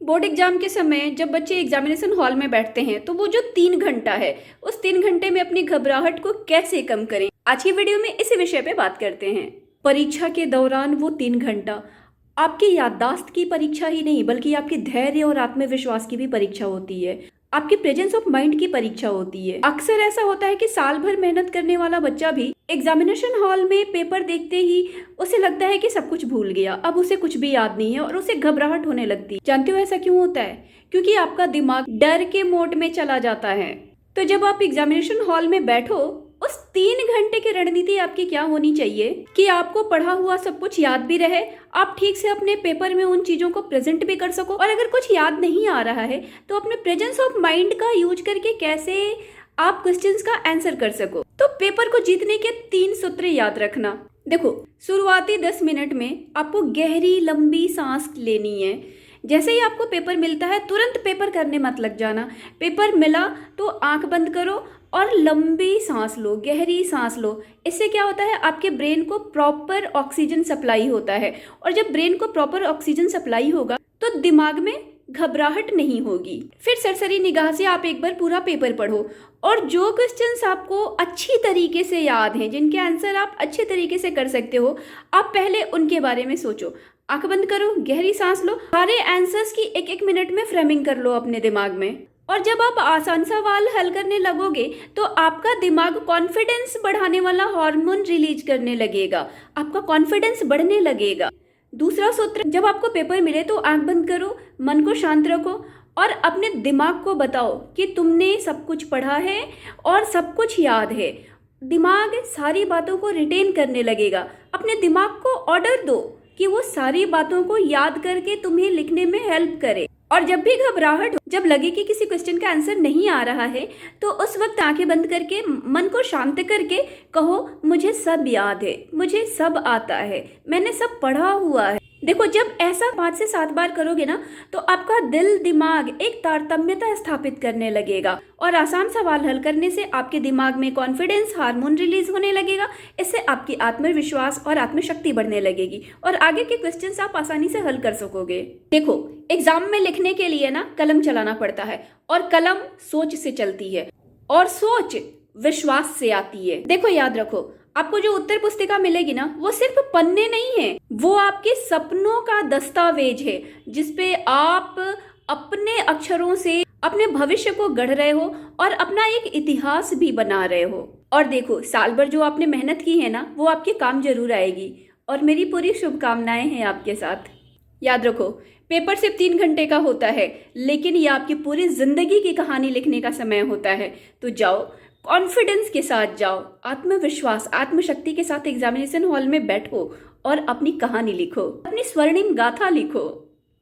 Board exam के समय जब बच्चे एग्जामिनेशन हॉल में बैठते हैं तो वो जो 3 घंटा है, उस 3 घंटे में अपनी घबराहट को कैसे कम करें, आज की वीडियो में इसी विषय पे बात करते हैं। परीक्षा के दौरान वो 3 घंटा आपकी याददाश्त की परीक्षा ही नहीं बल्कि आपके धैर्य और आत्मविश्वास की भी परीक्षा होती है, आपकी प्रेजेंस ऑफ माइंड की परीक्षा होती है। अक्सर ऐसा होता है कि साल भर मेहनत करने वाला बच्चा भी एग्जामिनेशन हॉल में पेपर देखते ही उसे लगता है कि सब कुछ भूल गया, अब उसे कुछ भी याद नहीं है और उसे घबराहट होने लगती है। जानते हो ऐसा क्यों होता है? क्योंकि आपका दिमाग डर के मोड में चला जाता है। तो जब आप एग्जामिनेशन हॉल में बैठो, उस 3 घंटे की रणनीति आपकी क्या होनी चाहिए कि आपको पढ़ा हुआ सब कुछ याद भी रहे, आप ठीक से अपने पेपर में उन चीजों को प्रेजेंट भी कर सको, और अगर कुछ याद नहीं आ रहा है तो अपने प्रेजेंस ऑफ माइंड का यूज करके कैसे आप क्वेश्चंस का आंसर कर सको। तो पेपर को जीतने के 3 सूत्र याद रखना। देखो, शुरुआती 10 मिनट में आपको गहरी लंबी सांस लेनी है। जैसे ही आपको पेपर मिलता है तुरंत पेपर करने मत लग जाना। पेपर मिला तो आंख बंद करो और लंबी सांस लो, गहरी सांस लो। इससे क्या होता है, आपके ब्रेन को प्रॉपर ऑक्सीजन सप्लाई होता है, और जब ब्रेन को प्रॉपर ऑक्सीजन सप्लाई होगा तो दिमाग में घबराहट नहीं होगी। फिर सरसरी निगाह से आप एक बार पूरा पेपर पढ़ो, और जो क्वेश्चंस आपको अच्छी तरीके से याद हैं, जिनके आंसर आप अच्छे तरीके से कर सकते हो, आप पहले उनके बारे में सोचो। आंख बंद करो, गहरी सांस लो, सारे आंसर्स की एक एक मिनट में फ्रेमिंग कर लो अपने दिमाग में। और जब आप आसान सवाल हल करने लगोगे तो आपका दिमाग कॉन्फिडेंस बढ़ाने वाला हार्मोन रिलीज करने लगेगा, आपका कॉन्फिडेंस बढ़ने लगेगा। दूसरा सूत्र, जब आपको पेपर मिले तो आंख बंद करो, मन को शांत रखो और अपने दिमाग को बताओ कि तुमने सब कुछ पढ़ा है और सब कुछ याद है। दिमाग सारी बातों को रिटेन करने लगेगा। अपने दिमाग को ऑर्डर दो कि वो सारी बातों को याद करके तुम्हें लिखने में हेल्प करे। और जब भी घबराहट हो, जब लगे कि किसी क्वेश्चन का आंसर नहीं आ रहा है, तो उस वक्त आंखें बंद करके मन को शांत करके कहो, मुझे सब याद है, मुझे सब आता है, मैंने सब पढ़ा हुआ है। देखो, जब ऐसा 5 से 7 बार करोगे ना तो आपका दिल दिमाग एक तारतम्यता स्थापित करने लगेगा, और आसान सवाल हल करने से आपके दिमाग में कॉन्फिडेंस हार्मोन रिलीज होने लगेगा। इससे आपकी आत्मविश्वास और आत्मशक्ति बढ़ने लगेगी और आगे के क्वेश्चंस आप आसानी से हल कर सकोगे। देखो, एग्जाम में लिखने के लिए ना कलम चलाना पड़ता है, और कलम सोच से चलती है और सोच विश्वास से आती है। देखो, याद रखो, आपको जो उत्तर पुस्तिका मिलेगी ना, वो सिर्फ पन्ने नहीं है, वो आपके सपनों का दस्तावेज है, जिसपे आप अपने अक्षरों से अपने भविष्य को गढ़ रहे हो और अपना एक इतिहास भी बना रहे हो। और देखो, साल भर जो आपने मेहनत की है ना, वो आपके काम जरूर आएगी, और मेरी पूरी शुभकामनाएं हैं आपके साथ। याद रखो, पेपर सिर्फ 3 घंटे का होता है, लेकिन ये आपकी पूरी जिंदगी की कहानी लिखने का समय होता है। तो जाओ, कॉन्फिडेंस के साथ जाओ, आत्मविश्वास आत्मशक्ति के साथ एग्जामिनेशन हॉल में बैठो और अपनी कहानी लिखो, अपनी स्वर्णिम गाथा लिखो।